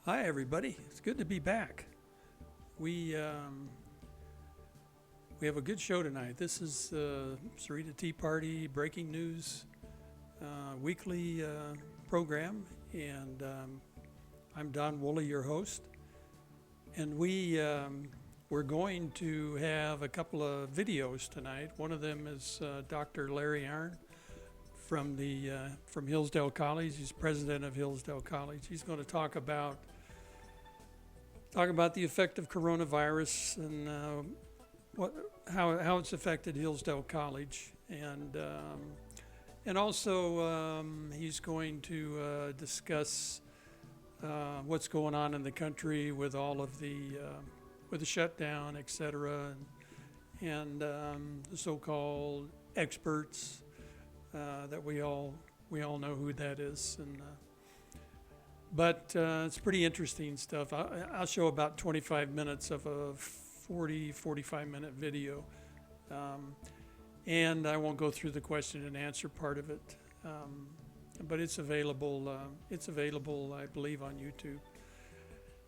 Hi, everybody. It's good to be back. We have a good show tonight. This is Sahuarita Tea Party Breaking News weekly program, and I'm Don Woolley, your host. And we're going to have a couple of videos tonight. One of them is Dr. Larry Arnn from Hillsdale College. He's president of Hillsdale College. He's going to talk about the effect of coronavirus and how it's affected Hillsdale College, and also he's going to discuss what's going on in the country with all of with the shutdown, etc., and the so-called experts that we all know who that is, but it's pretty interesting stuff. I'll show about 25 minutes of a 45 minute video, and I won't go through the question and answer part of it, but it's available. I believe, on YouTube.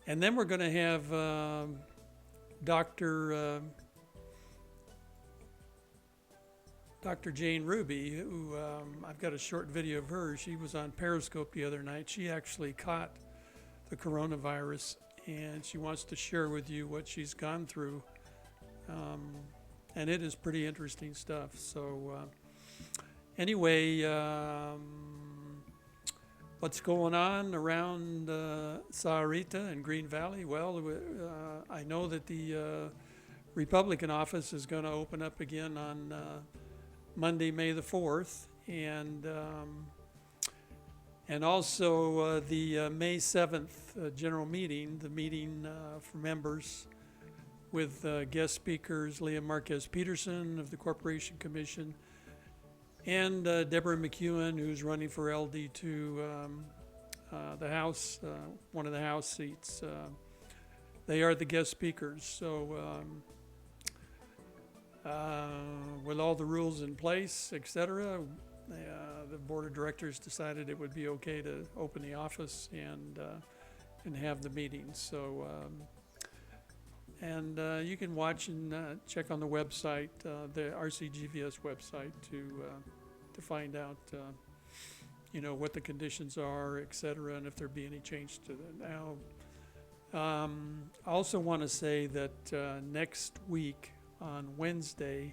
And then we're going to have Dr. Jane Ruby, who I've got a short video of her. She was on Periscope the other night. She actually caught the coronavirus, and she wants to share with you what she's gone through. And it is pretty interesting stuff. So anyway, what's going on around Sahuarita and Green Valley? Well, I know that the Republican office is going to open up again on Monday, May the 4th, and also the May 7th general meeting, the meeting for members with guest speakers Leah Marquez Peterson of the Corporation Commission and Deborah McEwen, who's running for LD2, the House, one of the House seats. They are the guest speakers. So with all the rules in place, etc., the board of directors decided it would be okay to open the office and have the meetings. So you can watch and check on the website, the RCGVS website, to find out what the conditions are, etc., and if there be any change to that. Now, I also want to say that next week on Wednesday,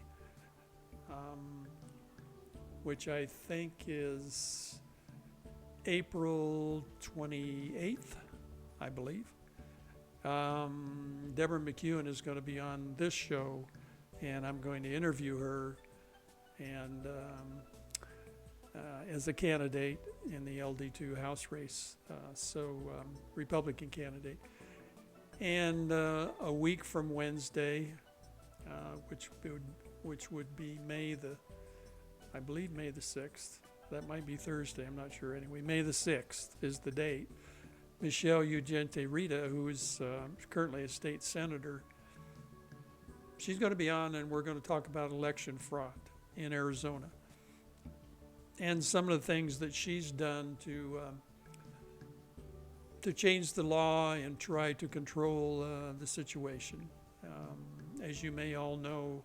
which I think is April 28th, I believe, Deborah McEwen is going to be on this show, and I'm going to interview her and as a candidate in the LD2 House race, Republican candidate. And a week from Wednesday, which would be May the 6th. That might be Thursday, I'm not sure. Anyway, May the 6th is the date. Michelle Rita, who is currently a state senator, she's going to be on, and we're going to talk about election fraud in Arizona and some of the things that she's done to change the law and try to control the situation. As you may all know,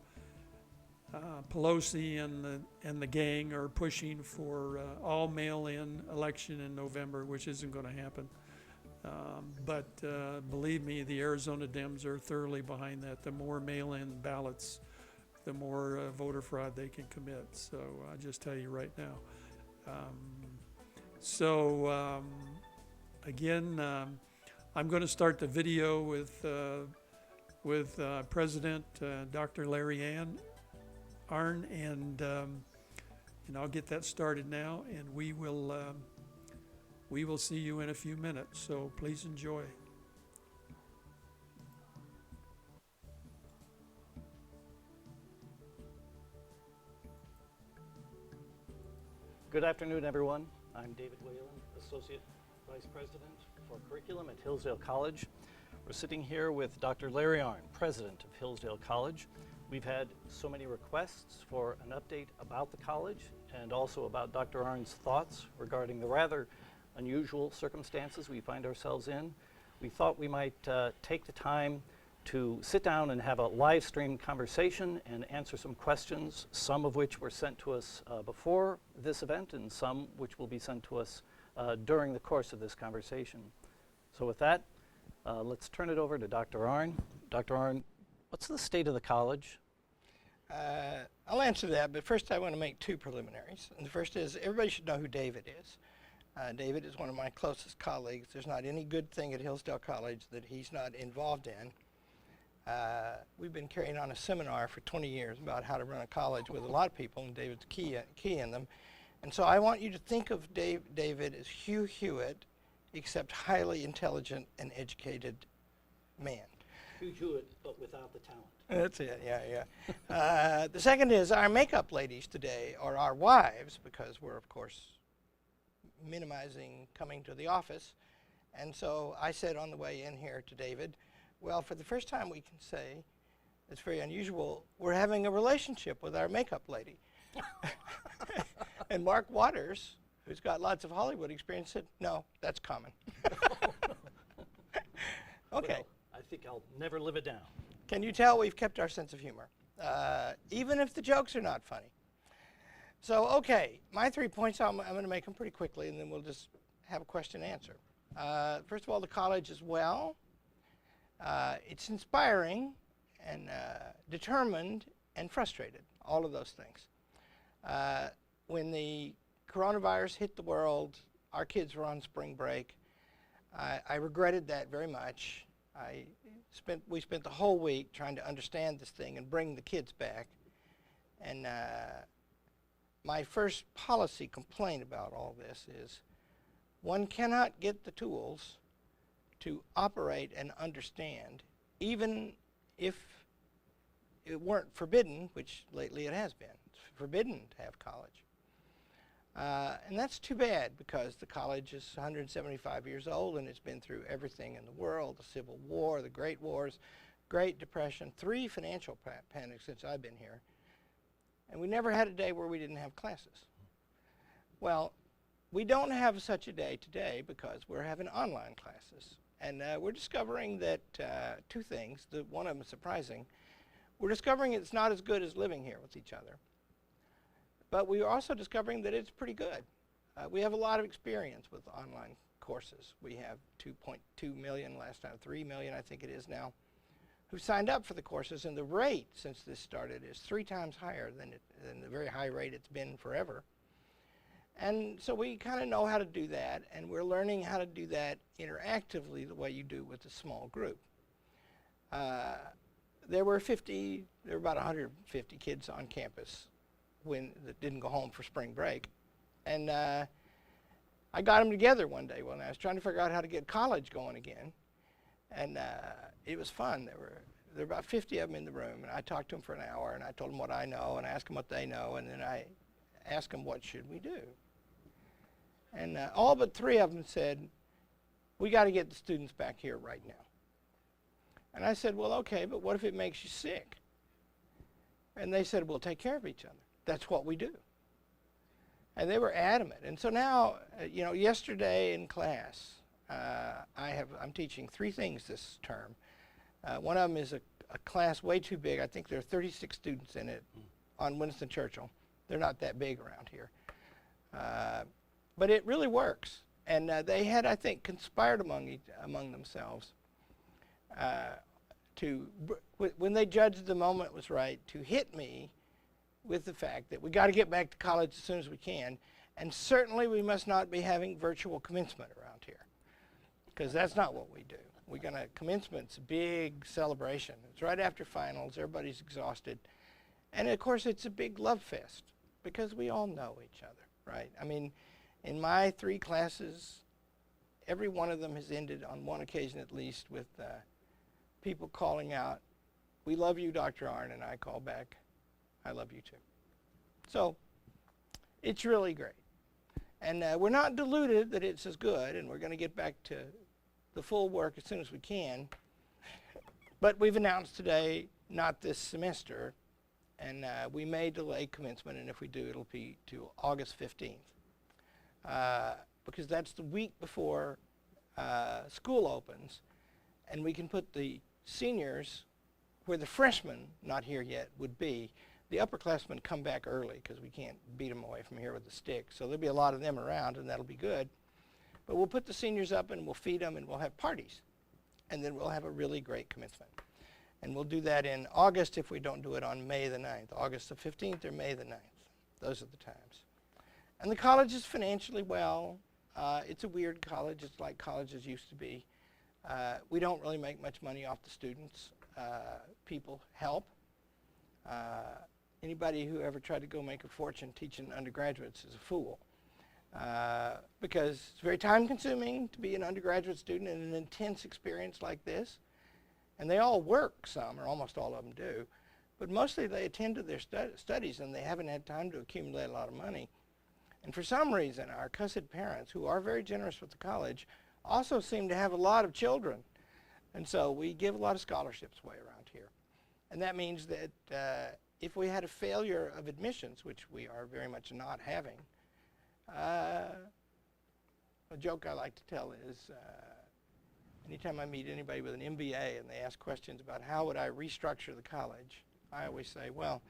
Pelosi and the gang are pushing for all mail-in election in November, which isn't going to happen. But believe me, the Arizona Dems are thoroughly behind that. The more mail-in ballots, the more voter fraud they can commit. So I'll just tell you right now. Again, I'm going to start the video with President Dr. Larry Arnn, and I'll get that started now, and we will see you in a few minutes. So please enjoy. Good afternoon, everyone. I'm David Whalen, Associate Vice President for Curriculum at Hillsdale College. We're sitting here with Dr. Larry Arnn, President of Hillsdale College. We've had so many requests for an update about the college and also about Dr. Arnn's thoughts regarding the rather unusual circumstances we find ourselves in we thought we might take the time to sit down and have a live stream conversation and answer some questions, some of which were sent to us before this event and some which will be sent to us during the course of this conversation. So with that, let's turn it over to Dr. Arnn. Dr. Arnn, what's the state of the college? I'll answer that, but first I want to make two preliminaries. And the first is everybody should know who David is. David is one of my closest colleagues. There's not any good thing at Hillsdale College that he's not involved in. We've been carrying on a seminar for 20 years about how to run a college with a lot of people, and David's key in them. And so I want you to think of David as Hugh Hewitt, except highly intelligent and educated man. Hugh Hewitt, but without the talent. That's it, yeah. The second is our makeup ladies today are our wives, because we're, of course, minimizing coming to the office. And so I said on the way in here to David, well, for the first time we can say, it's very unusual, we're having a relationship with our makeup lady. And Mark Waters, who's got lots of Hollywood experience, said, no, that's common. Okay. Well, I think I'll never live it down. Can you tell we've kept our sense of humor, even if the jokes are not funny? So, okay, my 3 points, I'm going to make them pretty quickly, and then we'll just have a question and answer. First of all, the college is well. It's inspiring and determined and frustrated, all of those things. When the coronavirus hit the world, our kids were on spring break. I regretted that very much. We spent the whole week trying to understand this thing and bring the kids back. And my first policy complaint about all this is one cannot get the tools to operate and understand, even if it weren't forbidden, which lately it has been. It's forbidden to have college. And that's too bad, because the college is 175 years old and it's been through everything in the world, the Civil War, the Great Wars, Great Depression, 3 financial panics since I've been here. And we never had a day where we didn't have classes. Well, we don't have such a day today because we're having online classes. And we're discovering that 2 things, one of them is surprising. We're discovering it's not as good as living here with each other. But we are also discovering that it's pretty good. We have a lot of experience with online courses. We have 2.2 million last time, 3 million I think it is now, who signed up for the courses, and the rate since this started is 3 times higher than the very high rate it's been forever. And so we kind of know how to do that, and we're learning how to do that interactively the way you do with a small group. There were about 150 kids on campus that didn't go home for spring break. And I got them together one day when I was trying to figure out how to get college going again. And it was fun. There were about 50 of them in the room, and I talked to them for an hour, and I told them what I know, and I asked them what they know, and then I asked them, what should we do? And all but 3 of them said, we got to get the students back here right now. And I said, well, okay, but what if it makes you sick? And they said, we'll take care of each other. That's what we do. And they were adamant. And so now, yesterday in class, I'm teaching 3 things this term. One of them is a class way too big. I think there are 36 students in it on Winston Churchill. They're not that big around here. But it really works. And they had, I think, conspired among themselves when they judged the moment was right, to hit me with the fact that we got to get back to college as soon as we can. And certainly we must not be having virtual commencement around here, because that's not what we do. Commencement's a big celebration. It's right after finals. Everybody's exhausted. And of course, it's a big love fest because we all know each other, right? I mean, in my 3 classes, every one of them has ended on one occasion at least with people calling out, we love you, Dr. Arnn, and I call back, I love you too. So it's really great. And we're not deluded that it's as good, and we're going to get back to the full work as soon as we can. But we've announced today, not this semester, and we may delay commencement, and if we do, it'll be to August 15th. Because that's the week before school opens. and we can put the seniors where the freshmen, not here yet, would be. The upperclassmen come back early because we can't beat them away from here with a stick. So there'll be a lot of them around, and that'll be good. But we'll put the seniors up, and we'll feed them, and we'll have parties. And then we'll have a really great commencement. And we'll do that in August if we don't do it on May the 9th, August the 15th or May the 9th. Those are the times. And the college is financially well. It's a weird college. It's like colleges used to be. We don't really make much money off the students. People help. Anybody who ever tried to go make a fortune teaching undergraduates is a fool. Because it's very time consuming to be an undergraduate student in an intense experience like this. And they all work some, or almost all of them do. But mostly they attend to their studies, and they haven't had time to accumulate a lot of money. And for some reason, our cussed parents, who are very generous with the college, also seem to have a lot of children. And so we give a lot of scholarships away around here. And that means that if we had a failure of admissions, which we are very much not having, a joke I like to tell is, anytime I meet anybody with an MBA and they ask questions about how would I restructure the college, I always say, well,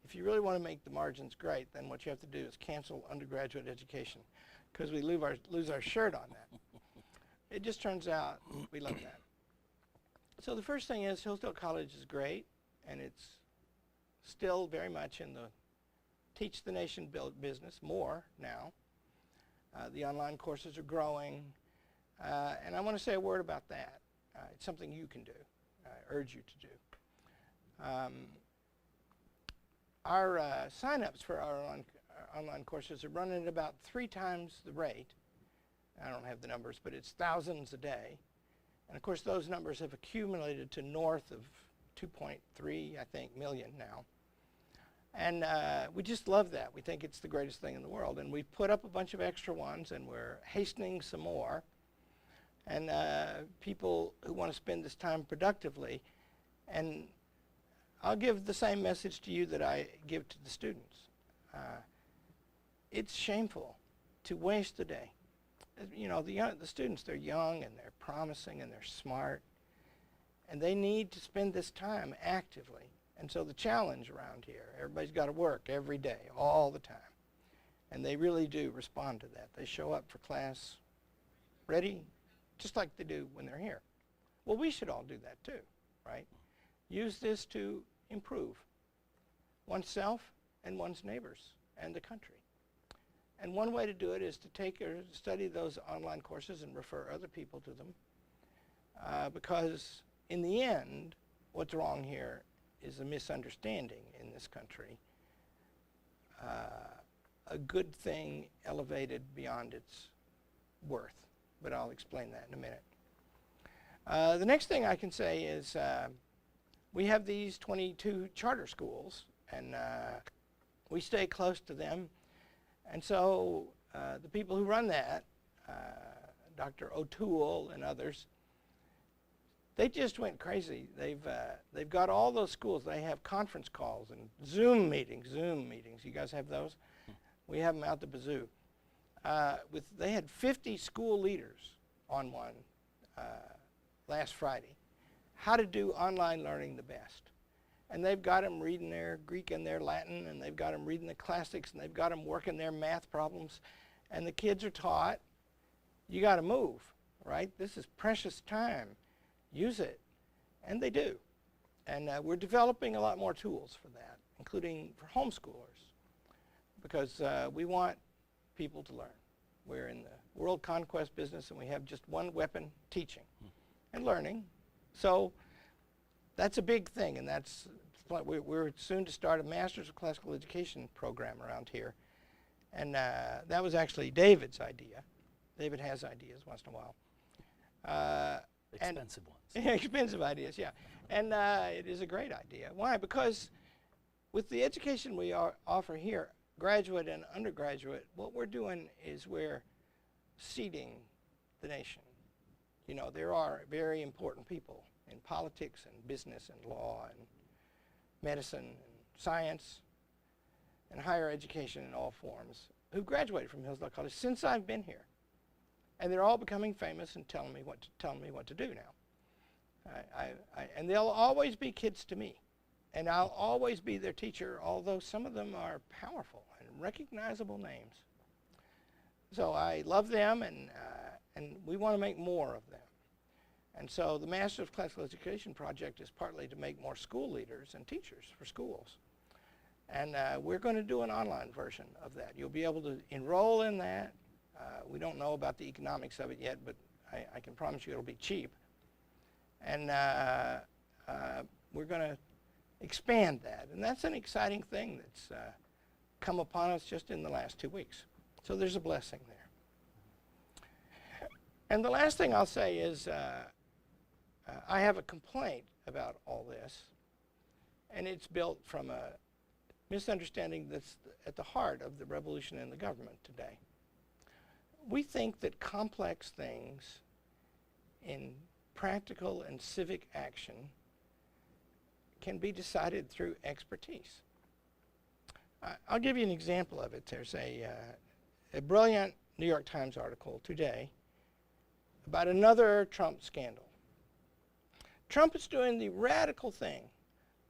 if you really want to make the margins great, then what you have to do is cancel undergraduate education, because we lose our shirt on that. It just turns out we love that. So the first thing is Hillsdale College is great, and it's still very much in the teach the nation build business more now. The online courses are growing, and I want to say a word about that. It's something you can do. I urge you to do. Our sign-ups for our online courses are running at about 3 times the rate. I don't have the numbers, but it's thousands a day. And of course, those numbers have accumulated to north of 2.3, I think, million now. And we just love that. We think it's the greatest thing in the world. And we've put up a bunch of extra ones, and we're hastening some more. And people who want to spend this time productively. And I'll give the same message to you that I give to the students. It's shameful to waste a day. You know, the students, they're young, and they're promising, and they're smart. And they need to spend this time actively. And so the challenge around here, everybody's got to work every day, all the time. And they really do respond to that. They show up for class ready, just like they do when they're here. Well, we should all do that too, right? Use this to improve oneself and one's neighbors and the country. And one way to do it is to take or study those online courses and refer other people to them. Because in the end, what's wrong here is a misunderstanding in this country. A good thing elevated beyond its worth. But I'll explain that in a minute. The next thing I can say is we have these 22 charter schools, and we stay close to them. And so the people who run that, Dr. O'Toole and others, they just went crazy. They've got all those schools. They have conference calls and Zoom meetings. You guys have those? We have them out the bazoo. They had 50 school leaders on one last Friday. How to do online learning the best. And they've got them reading their Greek and their Latin, and they've got them reading the classics, and they've got them working their math problems. And the kids are taught, you got to move, right? This is precious time. Use it. And they do. And we're developing a lot more tools for that, including for homeschoolers, because we want people to learn. We're in the world conquest business, and we have just one weapon, teaching and learning. So that's a big thing, and we're soon to start a Master's of Classical Education program around here. And that was actually David's idea. David has ideas once in a while. Expensive ones. Expensive ideas, yeah. And it is a great idea. Why? Because with the education we offer here, graduate and undergraduate, what we're doing is we're seeding the nation. You know, there are very important people in politics and business and law and medicine and science and higher education in all forms who graduated from Hillsdale College since I've been here. And they're all becoming famous and telling me what to do now. And they'll always be kids to me. And I'll always be their teacher, although some of them are powerful and recognizable names. So I love them, and we want to make more of them. And so the Master of Classical Education project is partly to make more school leaders and teachers for schools. And we're going to do an online version of that. You'll be able to enroll in that. We don't know about the economics of it yet, but I can promise you it'll be cheap. And we're going to expand that. And that's an exciting thing that's come upon us just in the last 2 weeks. So there's a blessing there. And the last thing I'll say is I have a complaint about all this, and it's built from a misunderstanding that's at the heart of the revolution in the government today. We think that complex things in practical and civic action can be decided through expertise. I'll give you an example of it. There's a brilliant New York Times article today about another Trump scandal. Trump is doing the radical thing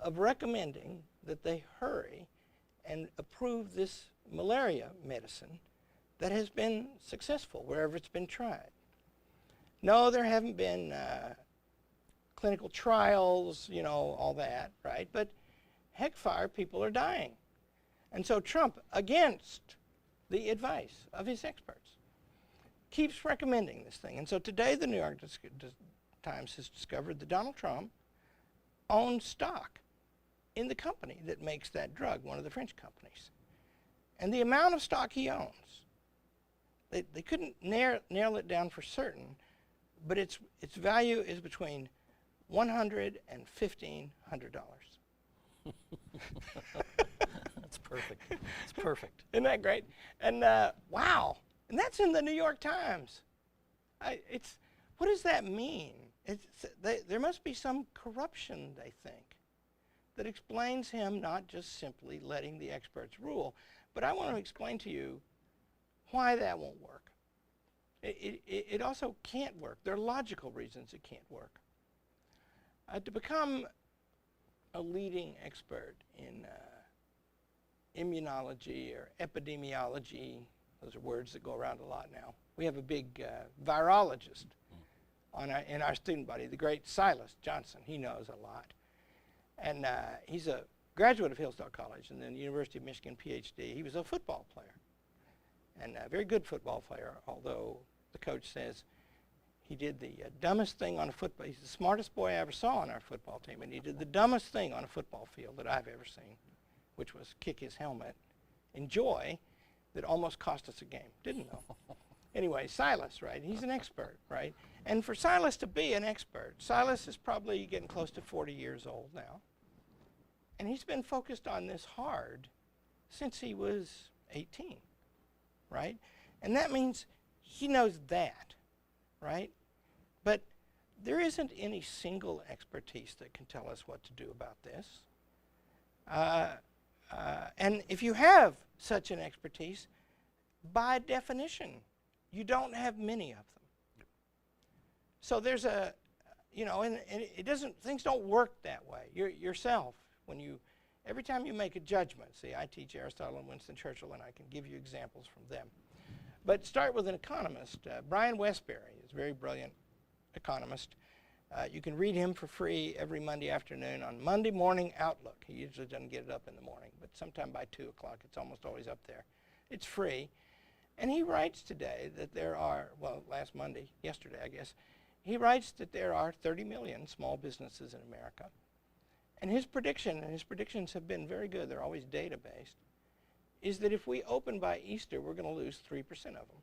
of recommending that they hurry and approve this malaria medicine that has been successful wherever it's been tried. No, there haven't been clinical trials, you know, all that, right? But heck fire, people are dying. And so Trump, against the advice of his experts, keeps recommending this thing. And so today the New York Times has discovered that Donald Trump owns stock in the company that makes that drug, one of the French companies. And the amount of stock he owns, they couldn't nail it down for certain, but its value is between $100 and $1,500. That's perfect. It's perfect. Isn't that great? And wow, and that's in the New York Times. What does that mean? There must be some corruption, they think, that explains him not just simply letting the experts rule. But I want to explain to you why that won't work. It also can't work. There are logical reasons it can't work. To become a leading expert in immunology or epidemiology, those are words that go around a lot now. We have a big virologist in our student body, the great Silas Johnson. He knows a lot. And he's a graduate of Hillsdale College and then University of Michigan PhD. He was a football player, and a very good football player, although the coach says he did the dumbest thing on a football. He's the smartest boy I ever saw on our football team, and he did the dumbest thing on a football field that I've ever seen, which was kick his helmet in joy that almost cost us a game. Didn't know. Anyway, Silas, right? He's an expert, right? And for Silas to be an expert, Silas is probably getting close to 40 years old now. And he's been focused on this hard since he was 18, right? And that means he knows that, right? But there isn't any single expertise that can tell us what to do about this. And if you have such an expertise, by definition, you don't have many of them. So there's a, and it doesn't, things don't work that way. Yourself, every time you make a judgment, see, I teach Aristotle and Winston Churchill, and I can give you examples from them. But start with an economist. Brian Westbury is a very brilliant economist. You can read him for free every Monday afternoon on Monday Morning Outlook. He usually doesn't get it up in the morning, but sometime by 2 o'clock, it's almost always up there. It's free. And he writes today that there are, yesterday I guess, he writes that there are 30 million small businesses in America. And his prediction, and his predictions have been very good, they're always data-based, is that if we open by Easter, we're going to lose 3% of them.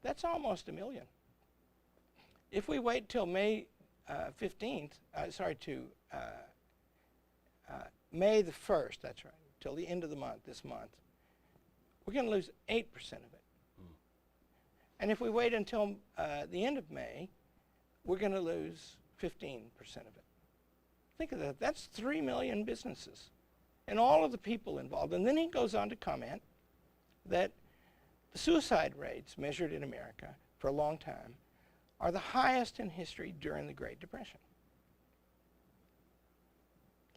That's almost 1 million. If we wait till May 15th, May the 1st, that's right, till the end of the month, this month, we're going to lose 8% of it. And if we wait until the end of May, we're going to lose 15% of it. Think of that. That's 3 million businesses and all of the people involved. And then he goes on to comment that the suicide rates measured in America for a long time are the highest in history during the Great Depression.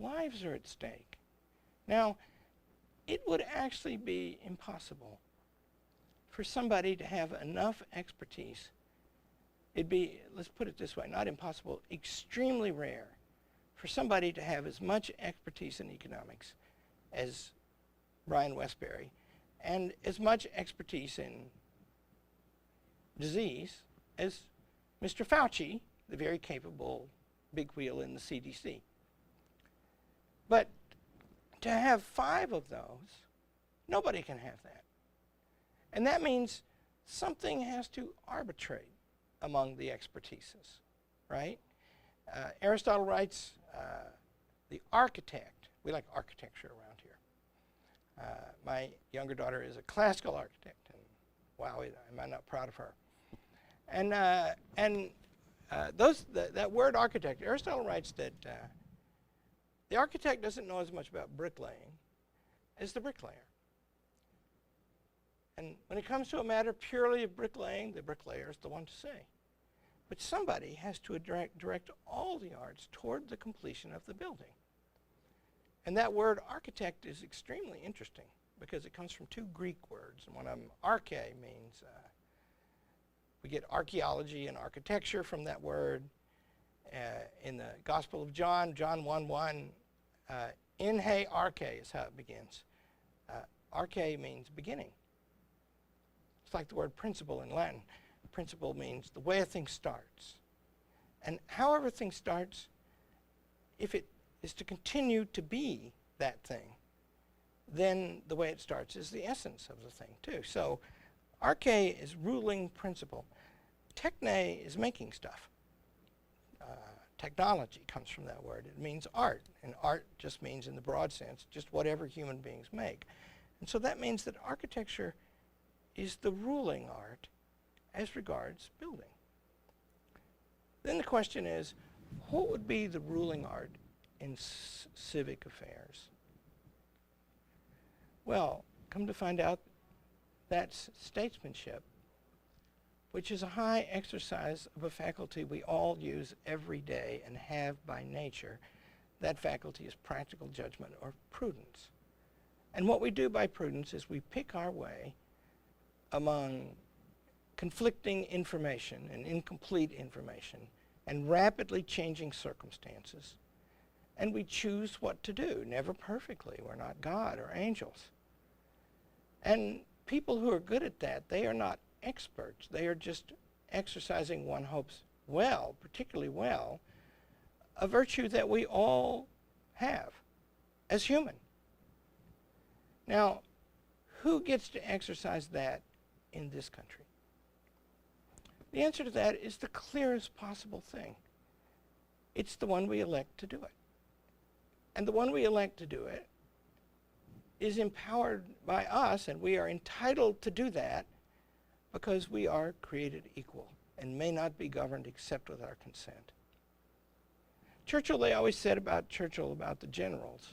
Lives are at stake. Now, it would actually be impossible for somebody to have enough expertise. It'd be, let's put it this way, not impossible, extremely rare for somebody to have as much expertise in economics as Brian Westbury and as much expertise in disease as Mr. Fauci, the very capable big wheel in the CDC. But to have 5 of those, nobody can have that. And that means something has to arbitrate among the expertises, right? Aristotle writes, the architect, we like architecture around here. My younger daughter is a classical architect, and wow, am I not proud of her. And that word architect, Aristotle writes that the architect doesn't know as much about bricklaying as the bricklayer. And when it comes to a matter purely of bricklaying, the bricklayer is the one to say. But somebody has to direct all the arts toward the completion of the building. And that word architect is extremely interesting because it comes from 2 Greek words. And one of them, arche, means we get archaeology and architecture from that word. In the Gospel of John, John 1:1, in he arche is how it begins. Arche means beginning. It's like the word principle in Latin. Principle means the way a thing starts. And however a thing starts, if it is to continue to be that thing, then the way it starts is the essence of the thing too. So arche is ruling principle. Techne is making stuff. Technology comes from that word. It means art, and art just means, in the broad sense, just whatever human beings make. And so that means that architecture is the ruling art as regards building. Then the question is, what would be the ruling art in civic affairs? Well, come to find out, that's statesmanship, which is a high exercise of a faculty we all use every day and have by nature. That faculty is practical judgment or prudence. And what we do by prudence is we pick our way among conflicting information and incomplete information and rapidly changing circumstances. And we choose what to do, never perfectly. We're not God or angels. And people who are good at that, they are not experts. They are just exercising, one hopes, well, particularly well, a virtue that we all have as human. Now, who gets to exercise that in this country? The answer to that is the clearest possible thing. It's the one we elect to do it. And the one we elect to do it is empowered by us, and we are entitled to do that because we are created equal and may not be governed except with our consent. Churchill, they always said about Churchill, about the generals,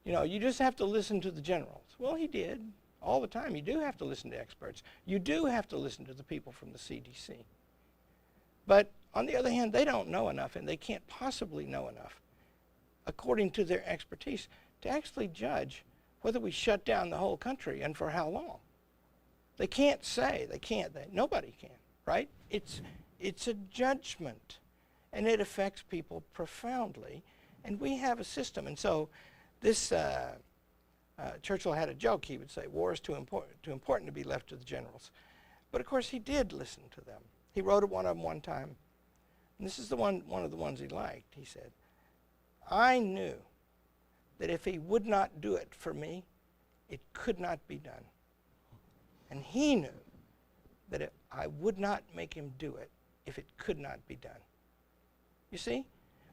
you know, you just have to listen to the generals. Well, he did all the time. You do have to listen to experts. You do have to listen to the people from the CDC. But on the other hand, they don't know enough, and they can't possibly know enough, according to their expertise, to actually judge whether we shut down the whole country and for how long. They can't say, nobody can, right? It's a judgment, and it affects people profoundly, and we have a system. And so this, Churchill had a joke. He would say, war is too important to be left to the generals. But of course, he did listen to them. He wrote one of them one time, and this is one of the ones he liked. He said, I knew that if he would not do it for me, it could not be done. And he knew that I would not make him do it if it could not be done. You see?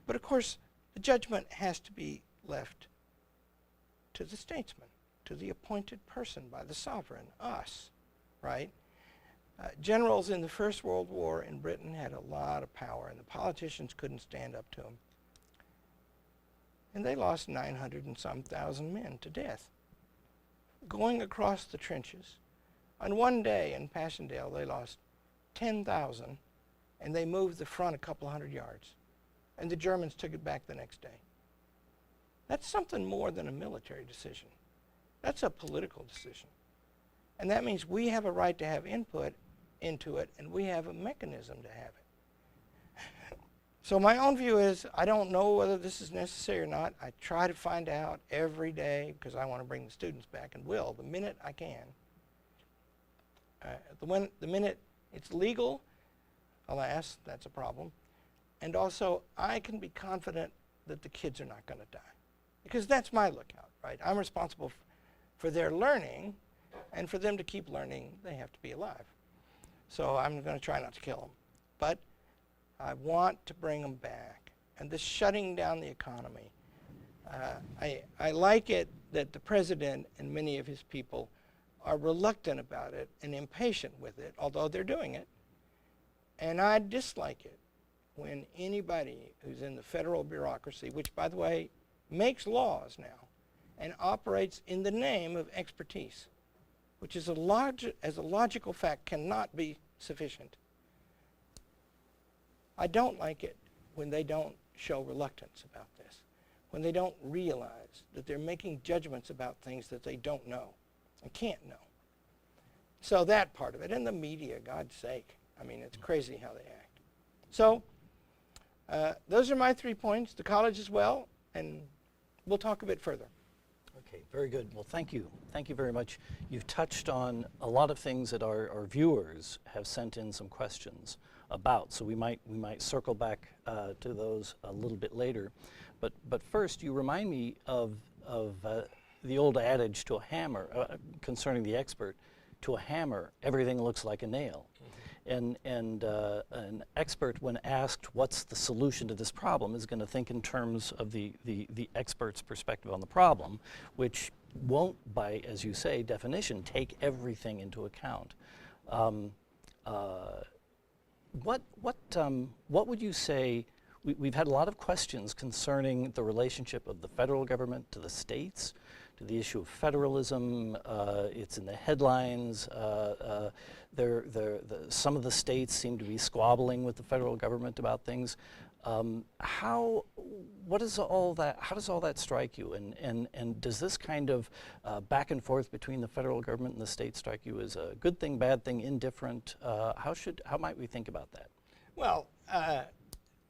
But of course, the judgment has to be left to the statesman, to the appointed person by the sovereign, us, right? Generals in the First World War in Britain had a lot of power, and the politicians couldn't stand up to them. And they lost 900 and some thousand men to death, going across the trenches. On one day in Passchendaele, they lost 10,000 and they moved the front a couple hundred yards. And the Germans took it back the next day. That's something more than a military decision. That's a political decision. And that means we have a right to have input into it, and we have a mechanism to have it. So my own view is, I don't know whether this is necessary or not. I try to find out every day because I want to bring the students back, and will the minute I can. The minute it's legal, alas, that's a problem. And also, I can be confident that the kids are not going to die. Because that's my lookout, right? I'm responsible for their learning, and for them to keep learning, they have to be alive. So I'm going to try not to kill them. But I want to bring them back. And this shutting down the economy, I like it that the president and many of his people are reluctant about it and impatient with it, although they're doing it. And I dislike it when anybody who's in the federal bureaucracy, which, by the way, makes laws now and operates in the name of expertise, which is as a logical fact cannot be sufficient. I don't like it when they don't show reluctance about this, when they don't realize that they're making judgments about things that they don't know and can't know. So that part of it, and the media, God's sake, I mean, it's crazy how they act. So those are my 3 points, the college as well, and we'll talk a bit further. Okay, very good. Well, thank you. Thank you very much. You've touched on a lot of things that our viewers have sent in some questions about, so we might circle back to those a little bit later. But first, you remind me of the old adage to a hammer concerning the expert. To a hammer, everything looks like a nail. And an expert, when asked what's the solution to this problem, is going to think in terms of the expert's perspective on the problem, which won't, by, as you say, definition, take everything into account. What would you say? We've had a lot of questions concerning the relationship of the federal government to the states, to the issue of federalism. It's in the headlines. Some of the states seem to be squabbling with the federal government about things. How does all that strike you? And does this kind of back and forth between the federal government and the state strike you as a good thing, bad thing, indifferent? How might we think about that? Well,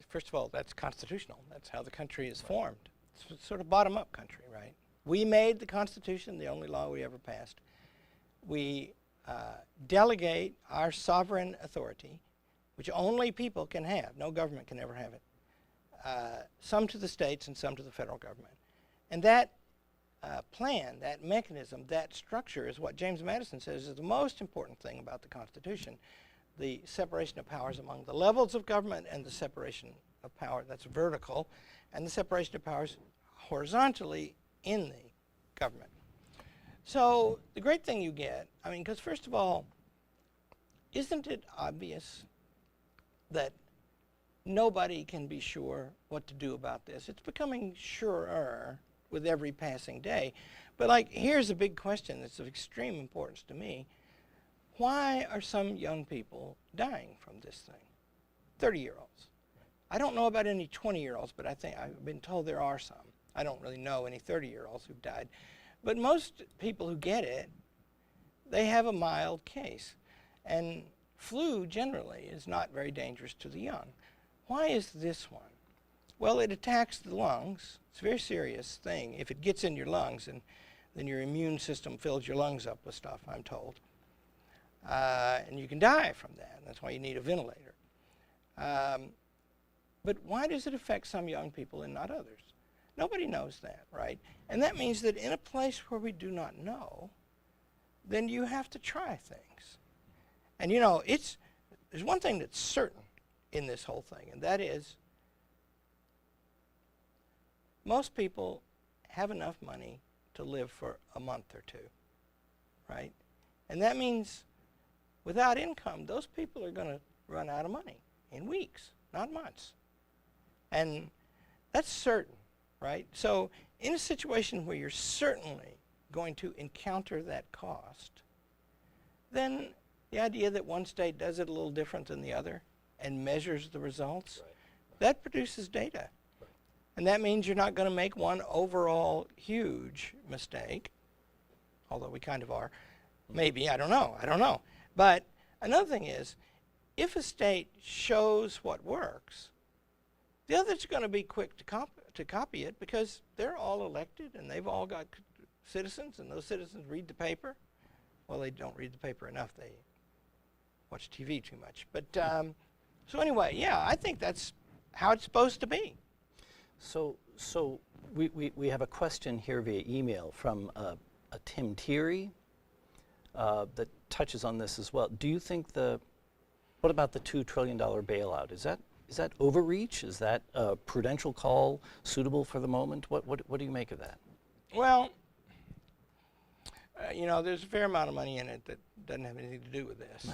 first of all, that's constitutional. That's how the country is formed. It's sort of bottom-up country, right? We made the Constitution, the only law we ever passed. We delegate our sovereign authority, which only people can have. No government can ever have it. Some to the states and some to the federal government. And that plan, that mechanism, that structure is what James Madison says is the most important thing about the Constitution. The separation of powers among the levels of government and the separation of power that's vertical, and the separation of powers horizontally in the government. So the great thing you get, I mean, because first of all, isn't it obvious that nobody can be sure what to do about this? It's becoming surer with every passing day. But like, here's a big question that's of extreme importance to me. Why are some young people dying from this thing? 30-year-olds. I don't know about any 20-year-olds, but I've been told there are some. I don't really know any 30-year-olds who've died. But most people who get it, they have a mild case. And flu generally is not very dangerous to the young. Why is this one? Well, it attacks the lungs. It's a very serious thing. If it gets in your lungs, and then your immune system fills your lungs up with stuff, I'm told. And you can die from that. That's why you need a ventilator. But why does it affect some young people and not others? Nobody knows that, right? And that means that in a place where we do not know, then you have to try things. And you know, there's one thing that's certain in this whole thing, and that is most people have enough money to live for a month or two, right? And that means without income, those people are going to run out of money in weeks, not months. And that's certain. Right? So in a situation where you're certainly going to encounter that cost, then the idea that one state does it a little different than the other, and measures the results, Right. that produces data. Right. And that means you're not going to make one overall huge mistake, although we kind of are. Maybe, I don't know. But another thing is, if a state shows what works, the others are going to be quick to copy it because they're all elected and they've all got citizens, and those citizens read the paper. Well, they don't read the paper enough. They watch TV too much. But so anyway, yeah, I think that's how it's supposed to be. So we have a question here via email from a Tim Teary that touches on this as well. Do you think what about the $2 trillion bailout? Is that overreach? Is that a prudential call suitable for the moment? What do you make of that? Well, there's a fair amount of money in it that doesn't have anything to do with this.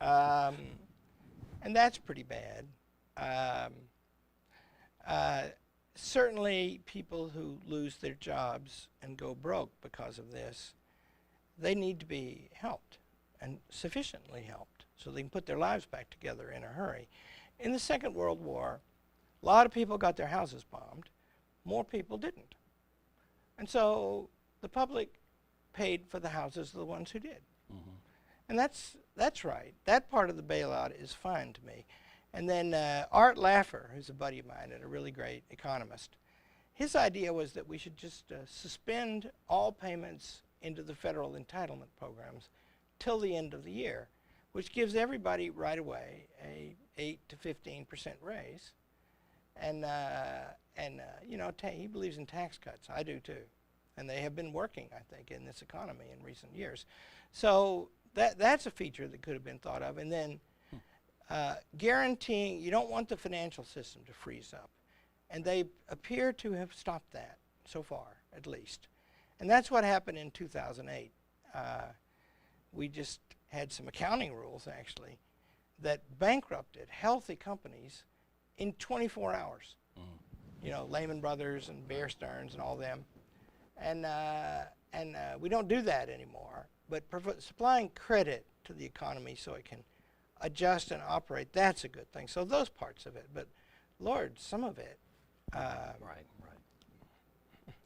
Right. And that's pretty bad. Certainly people who lose their jobs and go broke because of this, they need to be helped, and sufficiently helped, so they can put their lives back together in a hurry. In the Second World War, a lot of people got their houses bombed. More people didn't. And so the public paid for the houses of the ones who did. Mm-hmm. And that's right. That part of the bailout is fine to me. And then Art Laffer, who's a buddy of mine and a really great economist, his idea was that we should just suspend all payments into the federal entitlement programs till the end of the year, which gives everybody right away a 8 to 15% raise. And he believes in tax cuts. I do too. And they have been working, I think, in this economy in recent years. So that's a feature that could have been thought of. And then guaranteeing, you don't want the financial system to freeze up. And they appear to have stopped that so far, at least. And that's what happened in 2008. We just had some accounting rules, actually, that bankrupted healthy companies in 24 hours. Lehman Brothers and Bear Stearns and all them. And we don't do that anymore. But supplying credit to the economy so it can adjust and operate, that's a good thing. So those parts of it. But, Lord, some of it. Right.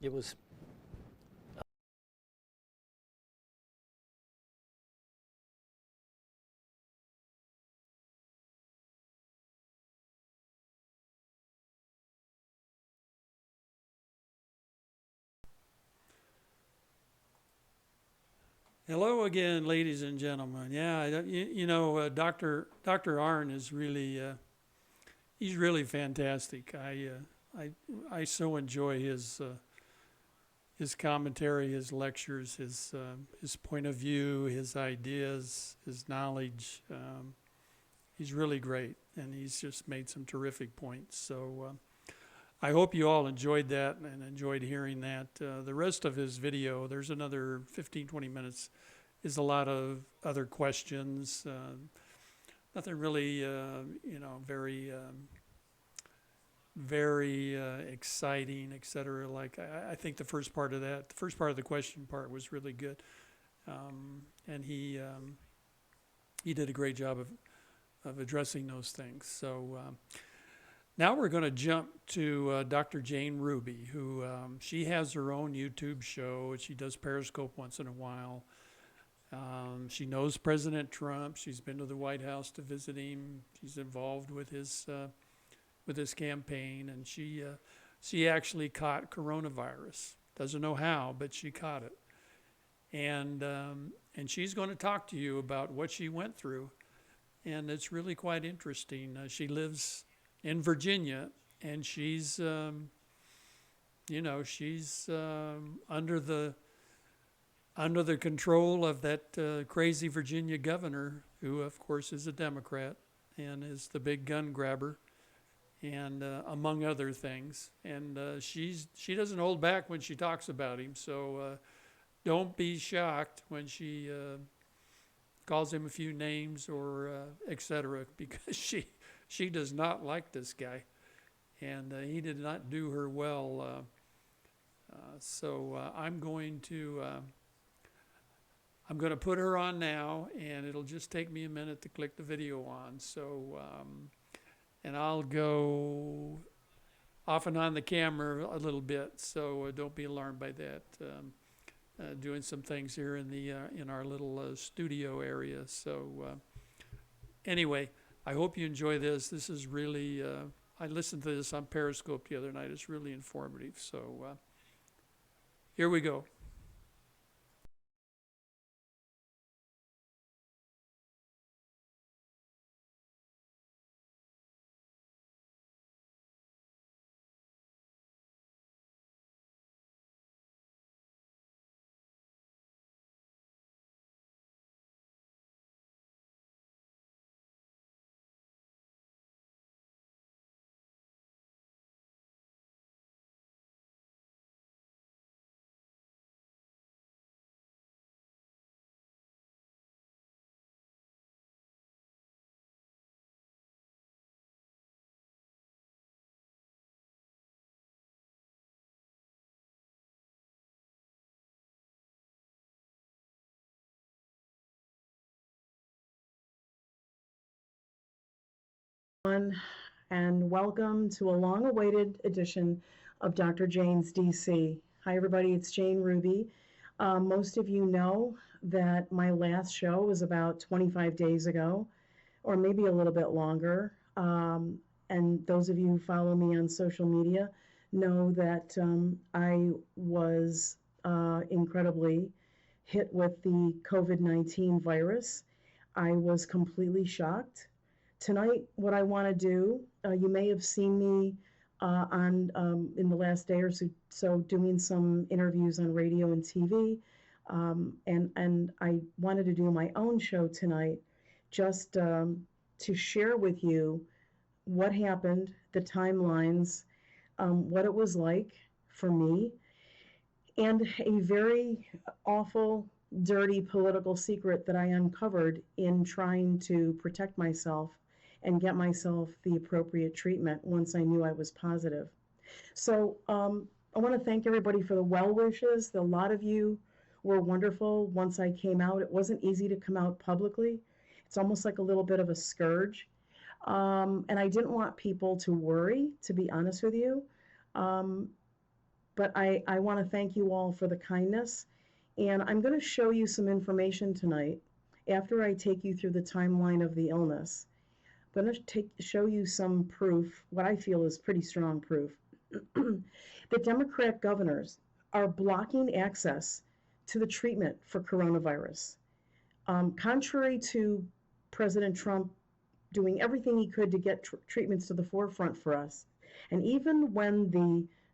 It was. Hello again, ladies and gentlemen. Yeah, Dr. Arnn is really, he's really fantastic. I so enjoy his commentary, his lectures, his point of view, his ideas, his knowledge. He's really great, and he's just made some terrific points. So I hope you all enjoyed that and enjoyed hearing that. The rest of his video, there's another 15, 20 minutes, is a lot of other questions. Nothing really, very exciting, et cetera. Like, I think the first part of the question part was really good. And he did a great job of addressing those things. So now we're going to jump to Dr. Jane Ruby, who she has her own YouTube show. She does Periscope once in a while. She knows President Trump. She's been to the White House to visit him. She's involved with his campaign, and she actually caught coronavirus. Doesn't know how, but she caught it. And she's going to talk to you about what she went through, and it's really quite interesting. She lives in Virginia, and she's under the control of that crazy Virginia governor, who of course is a Democrat and is the big gun grabber, and among other things. And she doesn't hold back when she talks about him. So don't be shocked when she calls him a few names or etc., because she does not like this guy, and he did not do her well. So I'm going to I'm going to put her on now, and it'll just take me a minute to click the video on. So, and I'll go off and on the camera a little bit, so don't be alarmed by that. Doing some things here in our little studio area. So anyway, I hope you enjoy this. This is really, I listened to this on Periscope the other night. It's really informative. So here we go. And welcome to a long-awaited edition of Dr. Jane's DC. Hi, everybody, it's Jane Ruby. Most of you know that my last show was about 25 days ago, or maybe a little bit longer. And those of you who follow me on social media know that I was incredibly hit with the COVID-19 virus. I was completely shocked. Tonight, what I want to do, you may have seen me in the last day or so doing some interviews on radio and TV, and I wanted to do my own show tonight just to share with you what happened, the timelines, what it was like for me, and a very awful, dirty political secret that I uncovered in trying to protect myself and get myself the appropriate treatment once I knew I was positive. So I want to thank everybody for the well wishes. A lot of you were wonderful once I came out. It wasn't easy to come out publicly. It's almost like a little bit of a scourge. And I didn't want people to worry, to be honest with you. But I want to thank you all for the kindness. And I'm going to show you some information tonight after I take you through the timeline of the illness. I'm going to show you some proof, what I feel is pretty strong proof, that Democrat governors are blocking access to the treatment for coronavirus. Contrary to President Trump doing everything he could to get treatments to the forefront for us, and even when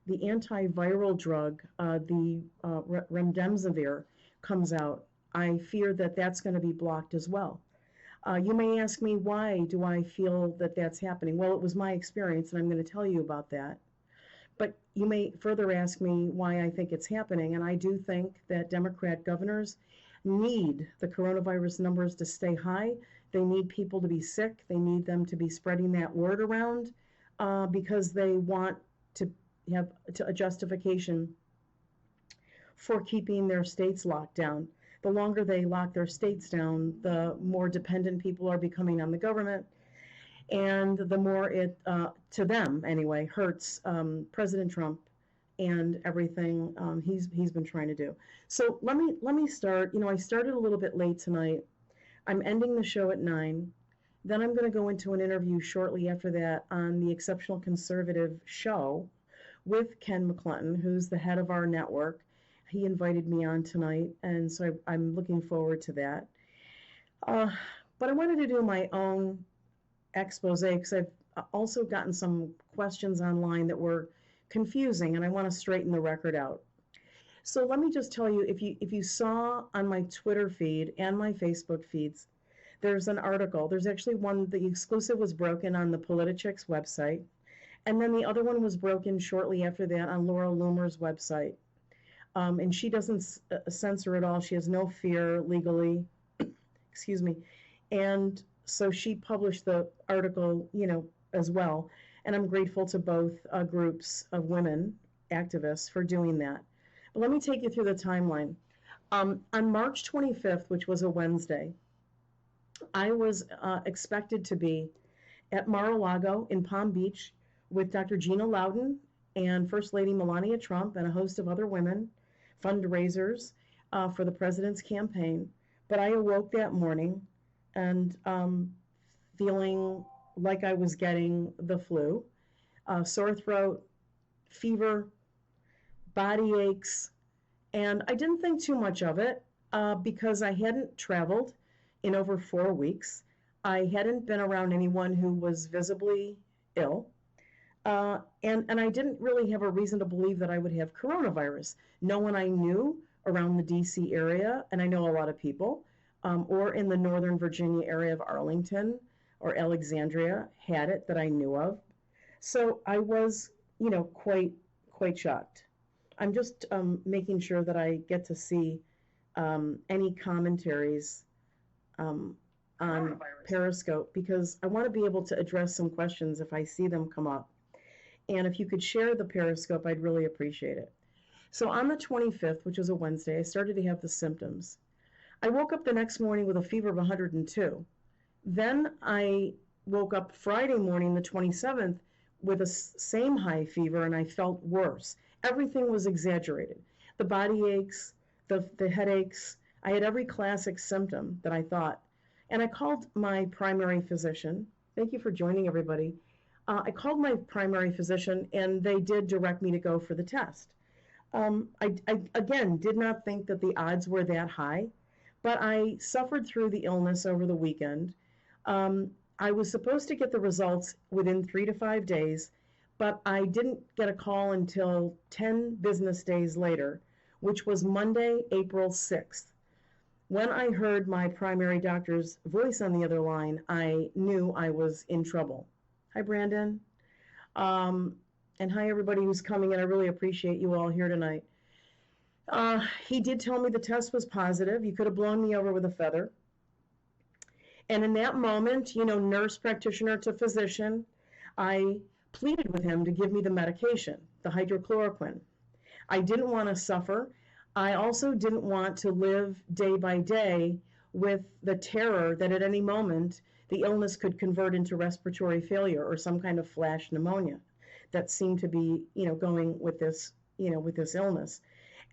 the antiviral drug, the remdesivir, comes out, I fear that that's going to be blocked as well. You may ask me, why do I feel that that's happening? Well, it was my experience, and I'm going to tell you about that. But you may further ask me why I think it's happening, and I do think that Democrat governors need the coronavirus numbers to stay high. They need people to be sick. They need them to be spreading that word around because they want to have a justification for keeping their states locked down. The longer they lock their states down, the more dependent people are becoming on the government, and the more it, to them anyway, hurts President Trump and everything he's been trying to do. So let me start. You know, I started a little bit late tonight. I'm ending the show at 9. Then I'm going to go into an interview shortly after that on the Exceptional Conservative show with Ken McClellan, who's the head of our network. He invited me on tonight, and so I'm looking forward to that. But I wanted to do my own expose because I've also gotten some questions online that were confusing, and I want to straighten the record out. So let me just tell you, if you saw on my Twitter feed and my Facebook feeds, there's an article. There's actually one, the exclusive was broken on the Politichic's website, and then the other one was broken shortly after that on Laura Loomer's website. And she doesn't censor at all. She has no fear legally, excuse me. And so she published the article, you know, as well. And I'm grateful to both groups of women activists for doing that. But let me take you through the timeline. On March 25th, which was a Wednesday, I was expected to be at Mar-a-Lago in Palm Beach with Dr. Gina Loudon and First Lady Melania Trump and a host of other women, fundraisers for the president's campaign. But I awoke that morning and feeling like I was getting the flu, sore throat, fever, body aches, and I didn't think too much of it because I hadn't traveled in over 4 weeks. I hadn't been around anyone who was visibly ill, and I didn't really have a reason to believe that I would have coronavirus. No one I knew around the DC area, and I know a lot of people, or in the Northern Virginia area of Arlington or Alexandria had it that I knew of. So I was, quite shocked. I'm just making sure that I get to see any commentaries on Periscope because I want to be able to address some questions if I see them come up. And if you could share the Periscope, I'd really appreciate it. So on the 25th, which was a Wednesday, I started to have the symptoms. I woke up the next morning with a fever of 102. Then I woke up Friday morning, the 27th, with the same high fever, and I felt worse. Everything was exaggerated. The body aches, the headaches. I had every classic symptom that I thought. And I called my primary physician. Thank you for joining, everybody. I called my primary physician, and they did direct me to go for the test. I again, did not think that the odds were that high, but I suffered through the illness over the weekend. I was supposed to get the results within 3 to 5 days, but I didn't get a call until 10 business days later, which was Monday, April 6th. When I heard my primary doctor's voice on the other line, I knew I was in trouble. Hi, Brandon. And hi, everybody who's coming in. I really appreciate you all here tonight. He did tell me the test was positive. You could have blown me over with a feather. And in that moment, nurse practitioner to physician, I pleaded with him to give me the medication, the hydroxychloroquine. I didn't want to suffer. I also didn't want to live day by day with the terror that at any moment the illness could convert into respiratory failure or some kind of flash pneumonia that seemed to be, going with this, with this illness.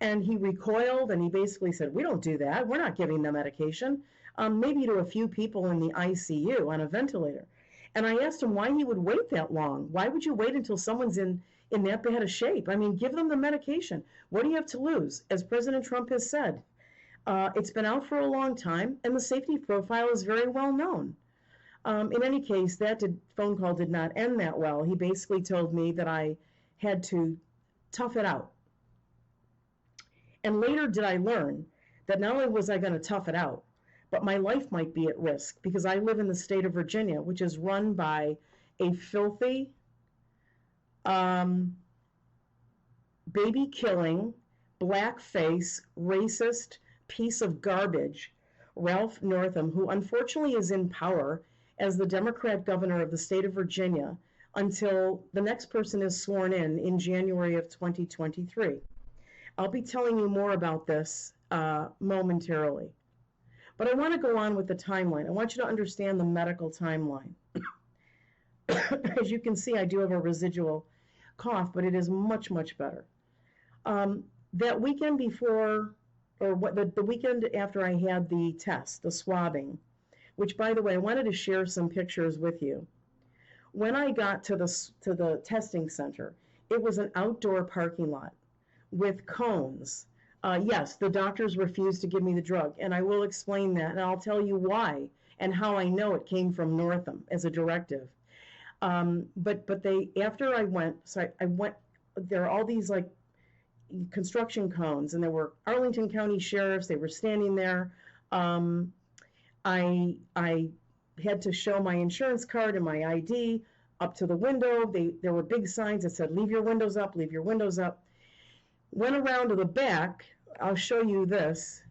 And he recoiled and he basically said, we don't do that. We're not giving the medication. Maybe to a few people in the ICU on a ventilator. And I asked him why he would wait that long. Why would you wait until someone's in that bad of shape? I mean, give them the medication. What do you have to lose? As President Trump has said, it's been out for a long time, and the safety profile is very well known. In any case, that phone call did not end that well. He basically told me that I had to tough it out. And later did I learn that not only was I going to tough it out, but my life might be at risk because I live in the state of Virginia, which is run by a filthy, baby-killing, blackface, racist piece of garbage, Ralph Northam, who unfortunately is in power as the Democrat governor of the state of Virginia until the next person is sworn in January of 2023. I'll be telling you more about this momentarily. But I want to go on with the timeline. I want you to understand the medical timeline. As you can see, I do have a residual cough, but it is much, much better. That weekend before, or the weekend after I had the test, the swabbing, which, by the way, I wanted to share some pictures with you. When I got to the testing center, it was an outdoor parking lot with cones. Yes, the doctors refused to give me the drug, and I will explain that, and I'll tell you why and how I know it came from Northam as a directive. But they, after I went, there are all these like construction cones, and there were Arlington County sheriffs. They were standing there. I had to show my insurance card and my ID up to the window. There were big signs that said, "Leave your windows up, leave your windows up." Went around to the back. I'll show you this.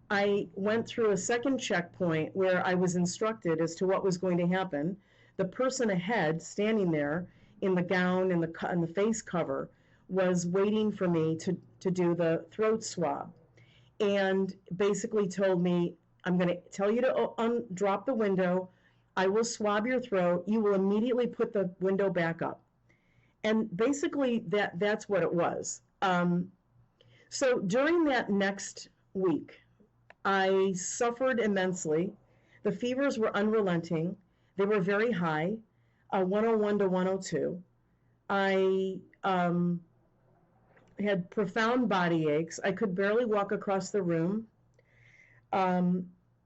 I went through a second checkpoint where I was instructed as to what was going to happen. The person ahead, standing there in the gown and the face cover, was waiting for me to do the throat swab, and basically told me, I'm going to tell you to drop the window. I will swab your throat. You will immediately put the window back up. And basically that's what it was. So during that next week, I suffered immensely. The fevers were unrelenting. They were very high, 101 to 102. I had profound body aches. I could barely walk across the room.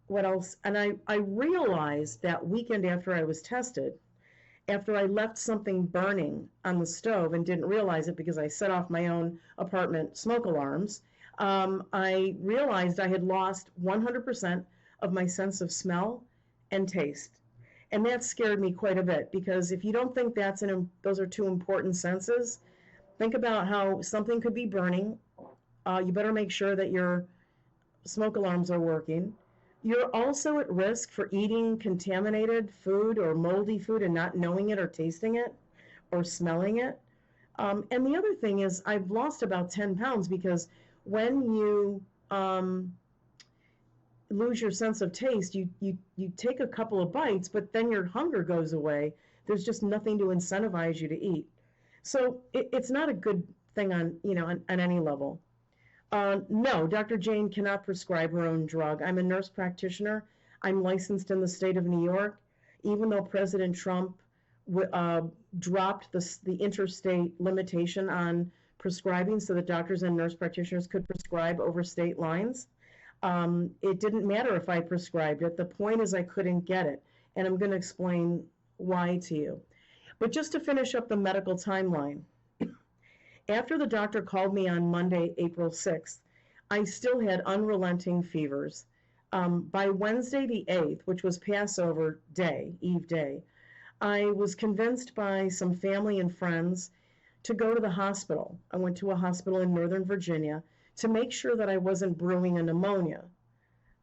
What else? And I realized that weekend after I was tested, after I left something burning on the stove and didn't realize it because I set off my own apartment smoke alarms, I realized I had lost 100% of my sense of smell and taste. And that scared me quite a bit, because if you don't think those are two important senses, think about how something could be burning. You better make sure that your smoke alarms are working. You're also at risk for eating contaminated food or moldy food and not knowing it or tasting it or smelling it. And the other thing is, I've lost about 10 pounds because when you lose your sense of taste, you take a couple of bites, but then your hunger goes away. There's just nothing to incentivize you to eat. So it's not a good thing on any level. No, Dr. Jane cannot prescribe her own drug. I'm a nurse practitioner. I'm licensed in the state of New York. Even though President Trump dropped the interstate limitation on prescribing so that doctors and nurse practitioners could prescribe over state lines, it didn't matter if I prescribed it. The point is I couldn't get it. And I'm going to explain why to you. But just to finish up the medical timeline, after the doctor called me on Monday, April 6th, I still had unrelenting fevers. By Wednesday the 8th, which was Passover day, Eve day, I was convinced by some family and friends to go to the hospital. I went to a hospital in Northern Virginia to make sure that I wasn't brewing a pneumonia.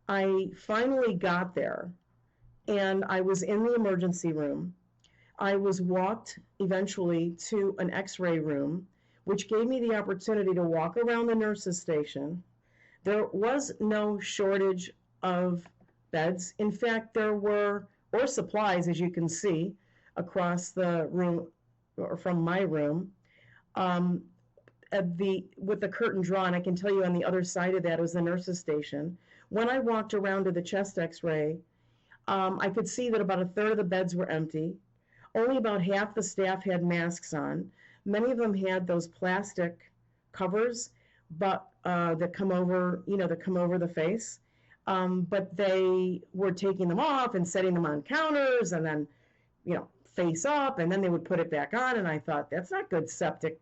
I finally got there, and I was in the emergency room. I was walked eventually to an x-ray room, which gave me the opportunity to walk around the nurses' station. There was no shortage of beds. In fact, there were, or supplies, as you can see, across the room, or from my room. With the curtain drawn, I can tell you on the other side of that was the nurses' station. When I walked around to the chest x-ray, I could see that about a third of the beds were empty. Only about half the staff had masks on. Many of them had those plastic covers, but that come over the face. But they were taking them off and setting them on counters, and then, face up, and then they would put it back on. And I thought, that's not good septic,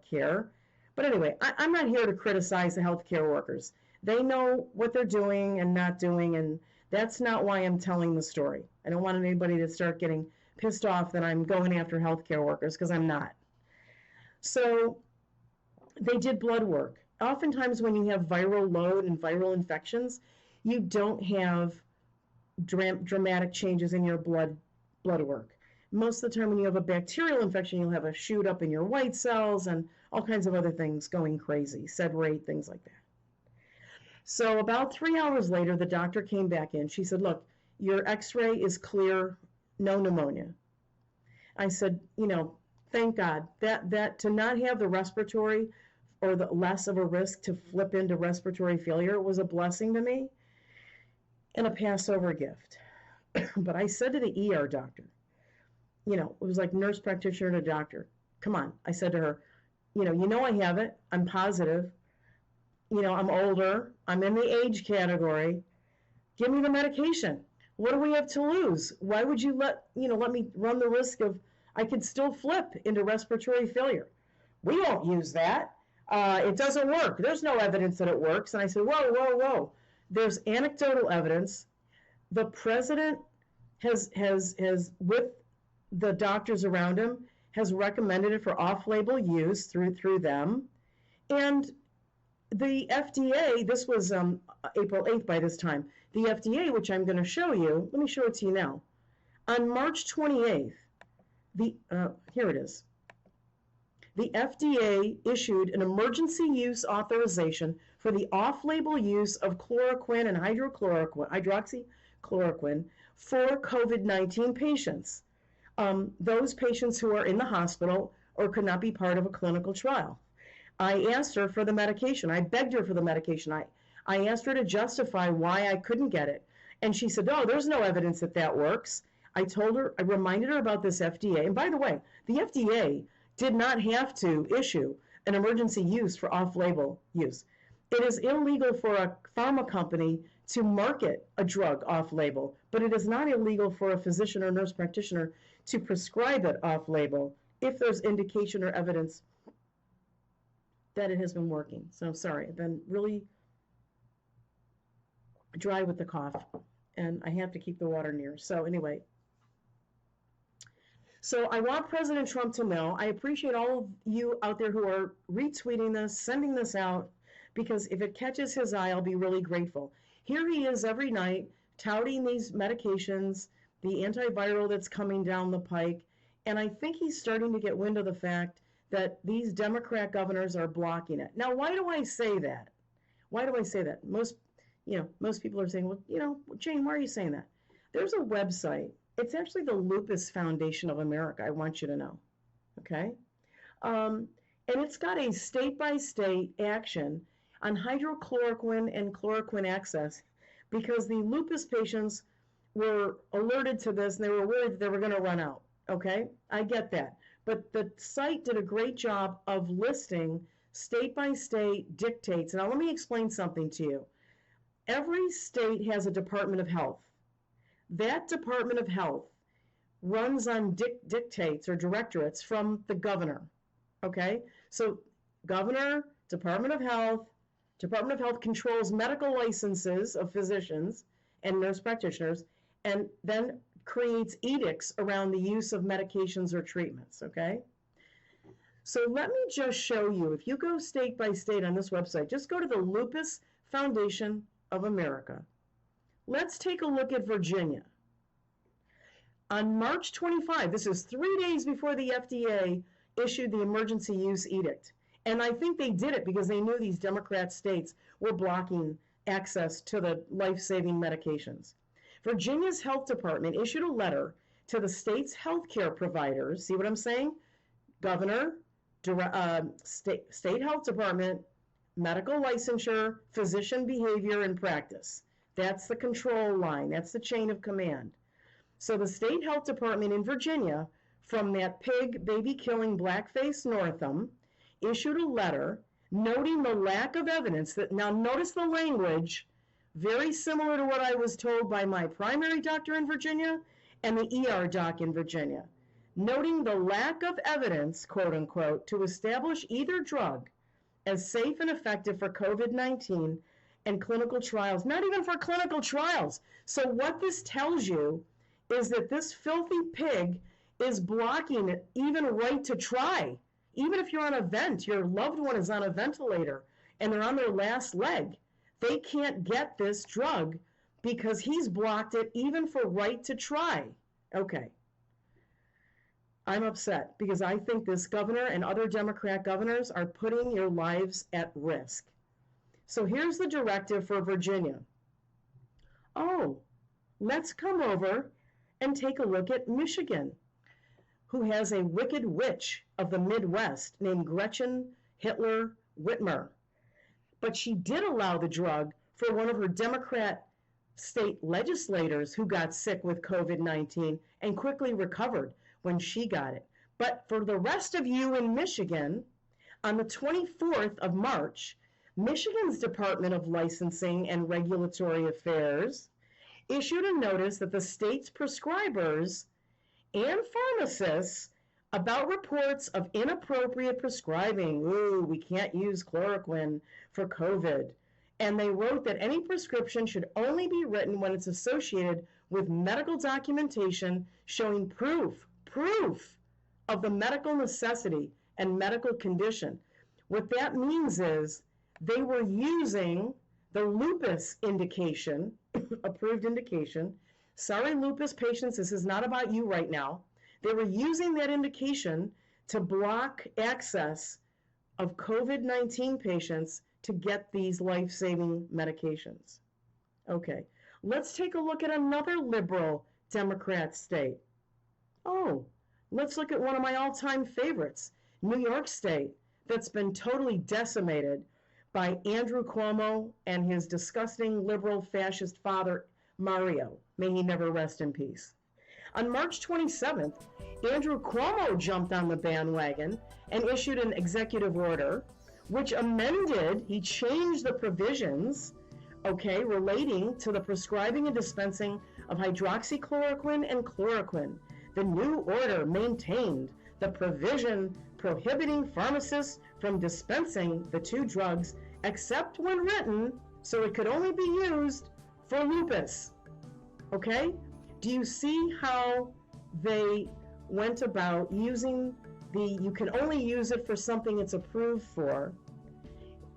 care. But anyway, I'm not here to criticize the healthcare workers. They know what they're doing and not doing, and that's not why I'm telling the story. I don't want anybody to start getting pissed off that I'm going after healthcare workers, because I'm not. So they did blood work. Oftentimes when you have viral load and viral infections, you don't have dramatic changes in your blood work. Most of the time when you have a bacterial infection, you'll have a shoot up in your white cells and all kinds of other things going crazy, sed rate, things like that. So about 3 hours later, the doctor came back in. She said, look, your x-ray is clear, no pneumonia. I said, thank God that to not have the respiratory or the less of a risk to flip into respiratory failure was a blessing to me and a Passover gift. But I said to the ER doctor, it was like nurse practitioner to doctor. Come on. I said to her, I have it. I'm positive. I'm older. I'm in the age category. Give me the medication. What do we have to lose? Why would you let me run the risk of, I could still flip into respiratory failure? We won't use that. It doesn't work. There's no evidence that it works. And I said, whoa. There's anecdotal evidence. The president has with the doctors around him, has recommended it for off-label use through them. And the FDA, this was April 8th by this time, the FDA, which I'm going to show you, let me show it to you now. On March 28th, here it is. the FDA issued an emergency use authorization for the off-label use of chloroquine and hydroxychloroquine for COVID-19 patients. Those patients who are in the hospital or could not be part of a clinical trial. I asked her for the medication. I begged her for the medication. I asked her to justify why I couldn't get it. And she said, oh, there's no evidence that that works. I told her, I reminded her about this FDA. And by the way, the FDA did not have to issue an emergency use for off-label use. It is illegal for a pharma company to market a drug off-label, but it is not illegal for a physician or nurse practitioner to prescribe it off-label if there's indication or evidence that it has been working. So sorry, I've been really dry with the cough, and I have to keep the water near. So anyway, so I want President Trump to know, I appreciate all of you out there who are retweeting this, sending this out, because if it catches his eye, I'll be really grateful. Here he is every night touting these medications, the antiviral that's coming down the pike, and I think he's starting to get wind of the fact that these Democrat governors are blocking it. Now, why do I say that? Why do I say that? Most people are saying, well, Jane, why are you saying that? There's a website. It's actually the Lupus Foundation of America, I want you to know, okay? And it's got a state-by-state action on hydroxychloroquine and chloroquine access because the lupus patients were alerted to this and they were worried that they were going to run out, okay? I get that. But the site did a great job of listing state-by-state dictates. Now, let me explain something to you. Every state has a Department of Health. That Department of Health runs on dictates or directorates from the governor, okay? So governor, Department of Health controls medical licenses of physicians and nurse practitioners, and then creates edicts around the use of medications or treatments, okay? So let me just show you, if you go state by state on this website, just go to the Lupus Foundation of America. Let's take a look at Virginia. On March 25, this is 3 days before the FDA issued the emergency use edict. And I think they did it because they knew these Democrat states were blocking access to the life-saving medications. Virginia's health department issued a letter to the state's healthcare providers. See what I'm saying? Governor, state health department, medical licensure, physician behavior and practice. That's the control line. That's the chain of command. So the state health department in Virginia, from that pig baby killing blackface Northam, issued a letter noting the lack of evidence that, now notice the language, very similar to what I was told by my primary doctor in Virginia and the ER doc in Virginia, noting the lack of evidence, quote unquote, to establish either drug as safe and effective for COVID-19 and clinical trials, not even for clinical trials. So what this tells you is that this filthy pig is blocking even right to try. Even if you're on a vent, your loved one is on a ventilator and they're on their last leg, they can't get this drug because he's blocked it even for right to try. Okay. I'm upset because I think this governor and other Democrat governors are putting your lives at risk. So here's the directive for Virginia. Oh, let's come over and take a look at Michigan, who has a wicked witch of the Midwest named Gretchen Hitler Whitmer. But she did allow the drug for one of her Democrat state legislators who got sick with COVID-19 and quickly recovered when she got it. But for the rest of you in Michigan, on the 24th of March, Michigan's Department of Licensing and Regulatory Affairs issued a notice that the state's prescribers and pharmacists about reports of inappropriate prescribing. Ooh, we can't use chloroquine for COVID. And they wrote that any prescription should only be written when it's associated with medical documentation showing proof of the medical necessity and medical condition. What that means is they were using the lupus indication, approved indication. Sorry, lupus patients, this is not about you right now. They were using that indication to block access of COVID-19 patients to get these life-saving medications. Okay, let's take a look at another liberal Democrat state. Oh, let's look at one of my all-time favorites, New York State, that's been totally decimated by Andrew Cuomo and his disgusting liberal fascist father, Mario. May he never rest in peace. On March 27th, Andrew Cuomo jumped on the bandwagon and issued an executive order which he changed the provisions, okay, relating to the prescribing and dispensing of hydroxychloroquine and chloroquine. The new order maintained the provision prohibiting pharmacists from dispensing the two drugs except when written, so it could only be used for lupus. Okay? Do you see how they went about using you can only use it for something it's approved for,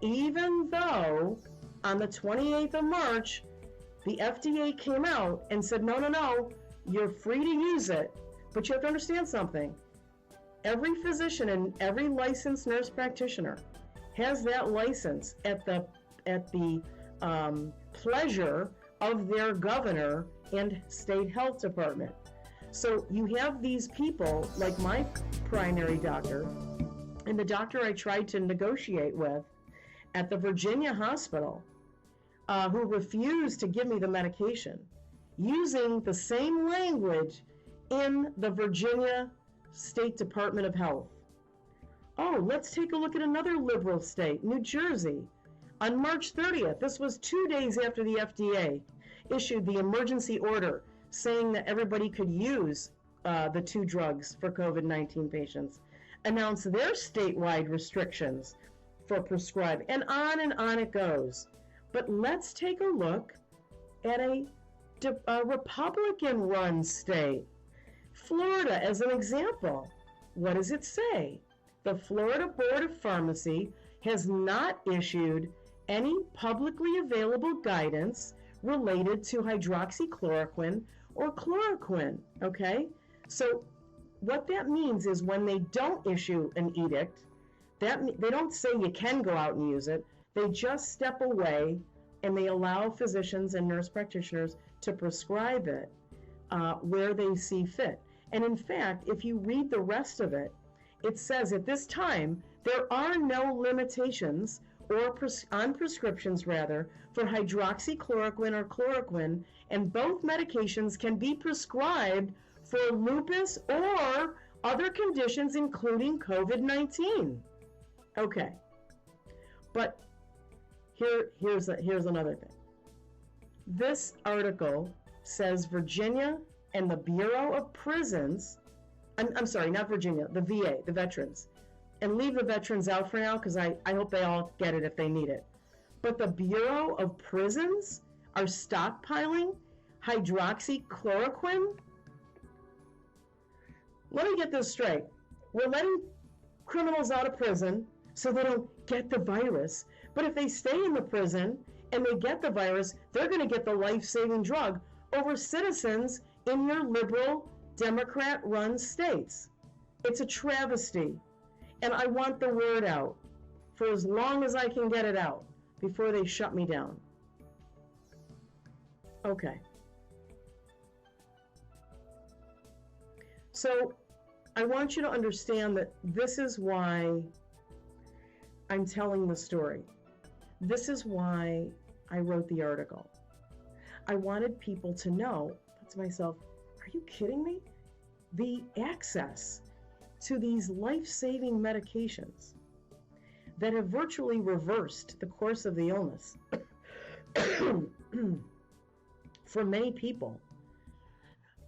even though on the 28th of March, the FDA came out and said, no, you're free to use it, but you have to understand something. Every physician and every licensed nurse practitioner has that license at the pleasure of their governor and state health department. So you have these people, like my primary doctor, and the doctor I tried to negotiate with at the Virginia hospital, who refused to give me the medication, using the same language in the Virginia State Department of Health. Oh, let's take a look at another liberal state, New Jersey. On March 30th, this was 2 days after the FDA issued the emergency order saying that everybody could use the two drugs for COVID-19 patients, announced their statewide restrictions for prescribing, and on it goes. But let's take a look at a Republican-run state, Florida, as an example. What does it say? The Florida Board of Pharmacy has not issued any publicly available guidance related to hydroxychloroquine or chloroquine, okay? So what that means is when they don't issue an edict, they don't say you can go out and use it, they just step away and they allow physicians and nurse practitioners to prescribe it where they see fit. And in fact, if you read the rest of it, it says at this time, there are no limitations on prescriptions rather for hydroxychloroquine or chloroquine, and both medications can be prescribed for lupus or other conditions including COVID-19. Okay, but here's another thing. This article says Virginia and the Bureau of Prisons, I'm sorry, not Virginia, the VA, the veterans, and leave the veterans out for now because I hope they all get it if they need it. But the Bureau of Prisons are stockpiling hydroxychloroquine? Let me get this straight. We're letting criminals out of prison so they don't get the virus. But if they stay in the prison and they get the virus, they're going to get the life-saving drug over citizens in your liberal, Democrat-run states. It's a travesty. And I want the word out for as long as I can get it out before they shut me down. Okay. So I want you to understand that this is why I'm telling the story. This is why I wrote the article. I wanted people to know, thought to myself, are you kidding me? The access to these life-saving medications that have virtually reversed the course of the illness for many people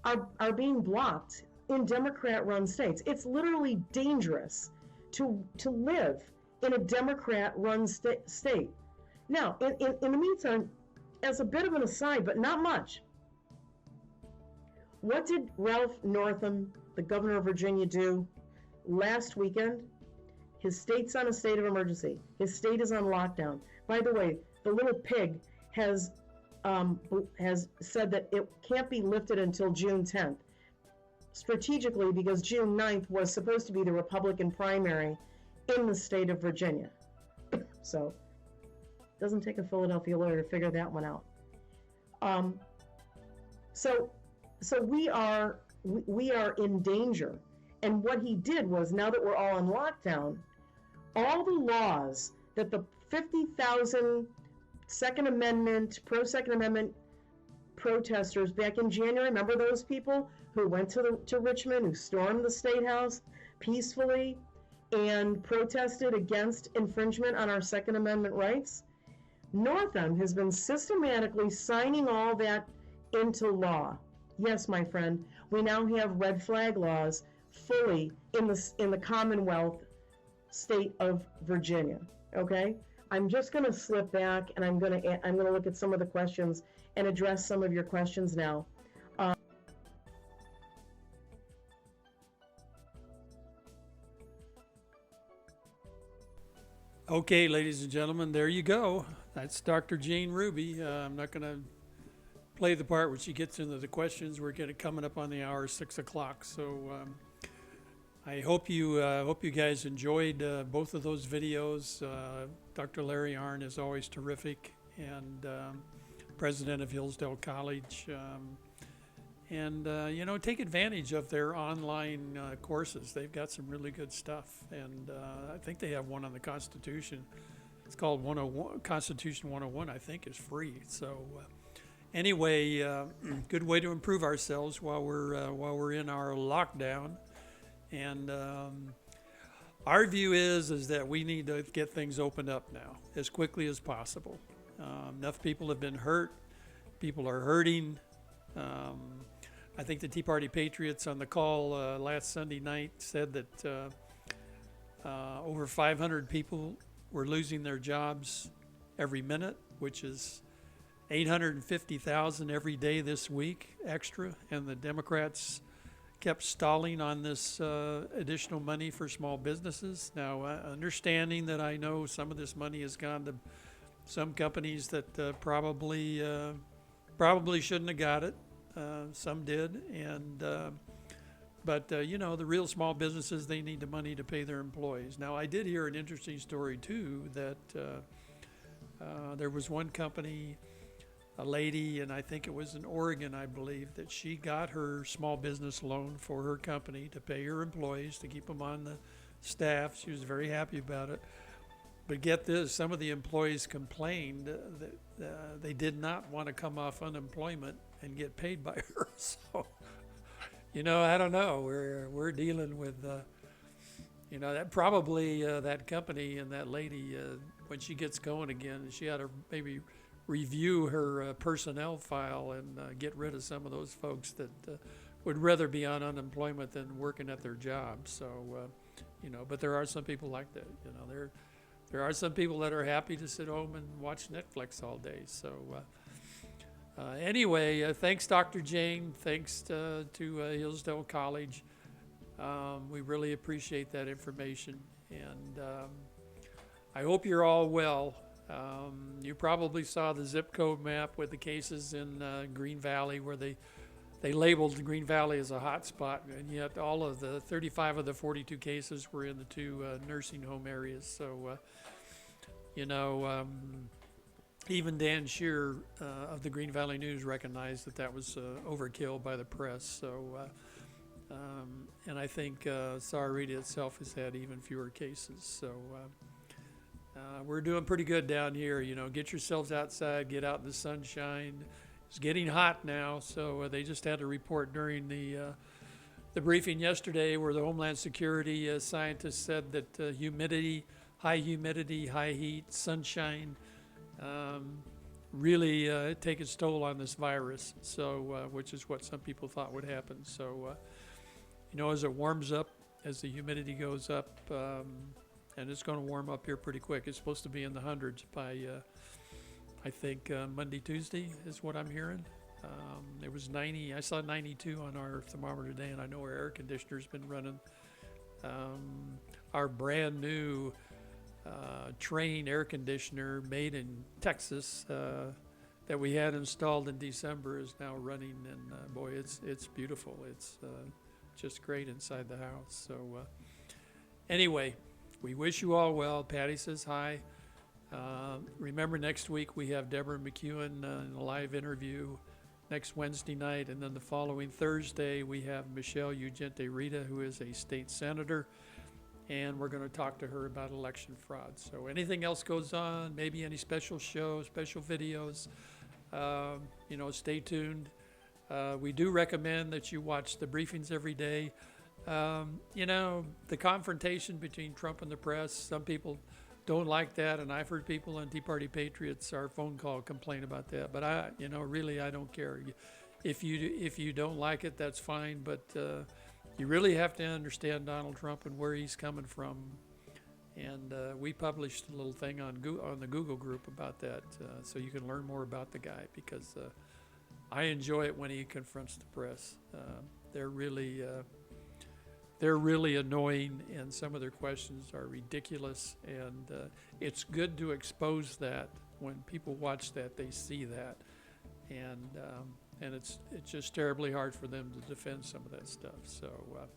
are being blocked in Democrat-run states. It's literally dangerous to live in a Democrat-run state. Now, in the meantime, as a bit of an aside, but not much, what did Ralph Northam, the governor of Virginia, do last weekend? His state's on a state of emergency. His state is on lockdown. By the way, the little pig has said that it can't be lifted until June 10th. strategically because June 9th was supposed to be the Republican primary in the state of Virginia. So it doesn't take a Philadelphia lawyer to figure that one out. So we are in danger. And what he did was, now that we're all in lockdown, all the laws that the 50,000 Second Amendment, pro-Second Amendment protesters back in January, remember those people who went to Richmond, who stormed the State House peacefully and protested against infringement on our Second Amendment rights? Northam has been systematically signing all that into law. Yes, my friend, we now have red flag laws fully in the Commonwealth state of Virginia. Okay, I'm just going to slip back and I'm going to look at some of the questions and address some of your questions now. Okay, ladies and gentlemen, there you go. That's Dr. Jane Ruby. I'm not going to play the part where she gets into the questions. We're coming up on the hour, 6 o'clock. So I hope you guys enjoyed both of those videos. Dr. Larry Arnn is always terrific, and president of Hillsdale College. Take advantage of their online courses. They've got some really good stuff, and I think they have one on the Constitution. It's called 101, Constitution 101, I think, is free. So anyway, good way to improve ourselves while we're in our lockdown. And our view is that we need to get things opened up now as quickly as possible. Enough people have been hurt. People are hurting. I think the Tea Party Patriots on the call last Sunday night said that over 500 people were losing their jobs every minute, which is 850,000 every day this week extra. And the Democrats kept stalling on this additional money for small businesses. Now, understanding that I know some of this money has gone to some companies that probably shouldn't have got it. Some did, but the real small businesses, they need the money to pay their employees. Now, I did hear an interesting story too, that there was one company, a lady, and I think it was in Oregon, I believe, that she got her small business loan for her company to pay her employees, to keep them on the staff. She was very happy about it. But get this, some of the employees complained that they did not want to come off unemployment and get paid by her. So, I don't know. We're dealing with, that probably that company and that lady, when she gets going again, she ought to maybe review her personnel file and get rid of some of those folks that would rather be on unemployment than working at their job. So, but there are some people like that. There are some people that are happy to sit home and watch Netflix all day. So anyway, thanks, Dr. Jane. Thanks to Hillsdale College. We really appreciate that information. And I hope you're all well. You probably saw the zip code map with the cases in Green Valley, where they labeled Green Valley as a hot spot, and yet all of the 35 of the 42 cases were in the two nursing home areas. So, even Dan Shearer of the Green Valley News recognized that was overkill by the press. So, and I think Sahuarita itself has had even fewer cases. So, we're doing pretty good down here. Get yourselves outside, get out in the sunshine. It's getting hot now, so they just had a report during the briefing yesterday where the Homeland Security scientists said that humidity, high heat, sunshine really take its toll on this virus. So, which is what some people thought would happen. So, as it warms up, as the humidity goes up, and it's going to warm up here pretty quick. It's supposed to be in the hundreds by I think Monday, Tuesday is what I'm hearing. It was 90. I saw 92 on our thermometer today, and I know our air conditioner's been running. Our brand new Train air conditioner made in Texas that we had installed in December is now running, and boy, it's beautiful. It's just great inside the house. So anyway, we wish you all well. Patty says hi. Remember, next week we have Deborah McEwen in a live interview next Wednesday night, and then the following Thursday we have Michelle Ugente-Rita, who is a state senator, and we're going to talk to her about election fraud. So anything else goes on, maybe any special shows, special videos, stay tuned. We do recommend that you watch the briefings every day. The confrontation between Trump and the press, some people don't like that, and I've heard people on Tea Party Patriots, our phone call, complain about that. But I don't care. If you don't like it, that's fine. But you really have to understand Donald Trump and where he's coming from. And we published a little thing on the Google group about that, so you can learn more about the guy, because I enjoy it when he confronts the press. They're really annoying, and some of their questions are ridiculous, and it's good to expose that. When people watch that, they see that, and it's just terribly hard for them to defend some of that stuff. So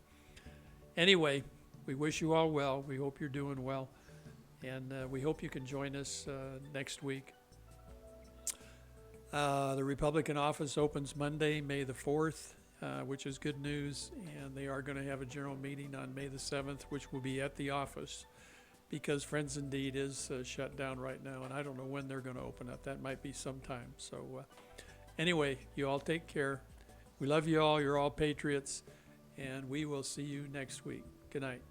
anyway, we wish you all well. We hope you're doing well, and we hope you can join us next week. The Republican office opens Monday, May the 4th. Which is good news, and they are going to have a general meeting on May the 7th, which will be at the office, because Friends Indeed is shut down right now, and I don't know when they're going to open up. That might be sometime. So anyway, you all take care. We love you all. You're all patriots, and we will see you next week. Good night.